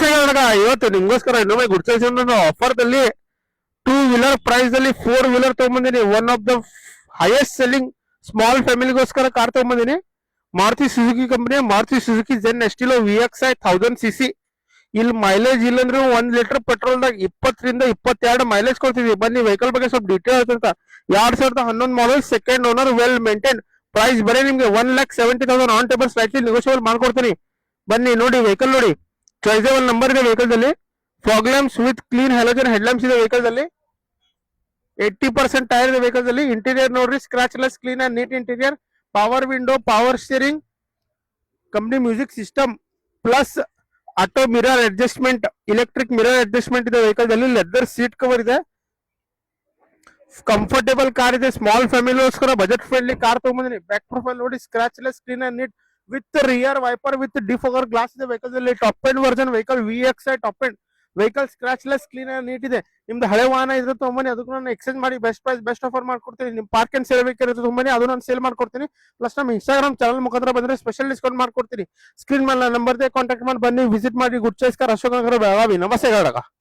ನಮಸ್ತೆ ಗೌಡ, ಇವತ್ತು ನಿಮ್ಗೋಸ್ಕರ ಇನ್ನೊಮ್ಮೆ ಗುಡ್ ಚಾಯ್ಸ್ ಆಫರ್ ದಲ್ಲಿ 2 ವೀಲರ್ ಪ್ರೈಸ್ ಅಲ್ಲಿ 4 ವೀಲರ್ ತಗೊಂಬಂದಿನಿ. One of the highest selling small ಫ್ಯಾಮಿಲಿಗೋಸ್ಕರ ಕಾರ್ ತಗೊಂಬಂದಿನಿ. Maruti Suzuki company Maruti Suzuki Zen Estilo VXi 1000cc. ಇಲ್ಲಿ ಮೈಲೇಜ್ ಇಲ್ಲಂದ್ರೆ 1 ಲೀಟರ್ ಪೆಟ್ರೋಲ್ ದಾಗ 20 ರಿಂದ 22 ಮೈಲೇಜ್ ಕೊಡ್ತಿದ್ವಿ. ಬನ್ನಿ ವೆಹಿಕಲ್ ಬಗ್ಗೆ ಸ್ವಲ್ಪ ಡೀಟೇಲ್ ಹೇಳ್ತಾ. 2011 model, second owner, well maintain. Price ಬರೀ ನಿಮ್ಗೆ 1,70,000 ಆನ್ ಟೇಬಲ್, ಸ್ಲೈಟ್ಲಿ ನೆಗೋಷಿಯಬಲ್ ಮಾಡ್ಕೊಡ್ತೀನಿ. ಬನ್ನಿ ನೋಡಿ ವೆಹಿಕಲ್ ನೋಡಿ. ಚಾಯ್ಸೇಬಲ್ ನಂಬರ್ ಇದೆ ವೆಹಿಕಲ್ ದಲ್ಲಿ. Fog lamps with clean halogen head lamps ಇದೆ ವೆಹಿಕಲ್ ದಲ್ಲಿ. 80% ಟೈರ್ ಇದೆ ವೆಹಿಕಲ್ ದಲ್ಲಿ. ಇಂಟೀರಿಯರ್ ನೋಡ್ರಿ, scratch less, clean and neat interior. Power window, power steering, company music system plus auto mirror adjustment, electric mirror adjustment ಇದೆ vehicle ದಲ್ಲಿ. Leather seat cover ಇದೆ. Comfortable car ಇದೆ. Small ಫ್ಯಾಮಿಲಿಗೋಸ್ಕರ budget friendly car ತಗೊಂಡ್ಬಂದಿನಿ. Back profile ನೋಡಿ, scratch less, clean and neat with rear wiper with defogger glass ಇದೆ vehicle ದಲ್ಲಿ. Top end version vehicle, VXi top end vehicle. Scratch less, clean and neat ಇದೆ. ನಿಮ್ದು ಹಳೆ ವಾಹನ ಇದ್ರೆ ತಗೊಂಬನ್ನಿ, ಅದಕ್ಕೂ ನಾನು ಎಕ್ಸ್ಚೇಂಜ್ ಮಾಡಿ ಬೆಸ್ಟ್ ಪ್ರೈಸ್ ಬೆಸ್ಟ್ ಆಫರ್ ಮಾಡ್ಕೊಡ್ತೀನಿ. ನಿಮ್ ಪಾರ್ಕ್ ಅಂಡ್ ಸೇಲ್ ಬೇಕಾದ್ರೆ ತಗೊಂಬನ್ನಿ, ಅದು ನಾನು ಸೇಲ್ ಮಾಡ್ಕೊಡ್ತೀನಿ. ಪ್ಲಸ್ ನಮ್ಮ ಇನ್ಸ್ಟಾಗ್ರಾಮ್ ಚಾನಲ್ ಮುಖಾಂತರ ಬಂದ್ರೆ ಸ್ಪೆಷಲ್ ಡಿಸ್ಕೌಂಟ್ ಮಾಡ್ಕೊಡ್ತೀನಿ. ಸ್ಕ್ರೀನ್ ಮೇಲೆ ನಂಬರ್ ದೇ ಕಾಂಟ್ಯಾಕ್ಟ್ ಮಾಡಿ ಬನ್ನಿ, ವಿಸಿಟ್ ಮಾಡಿ. Good choice car, Ashok Nagar, Belagavi. ನಮಸ್ತೆ ಗೌಡ.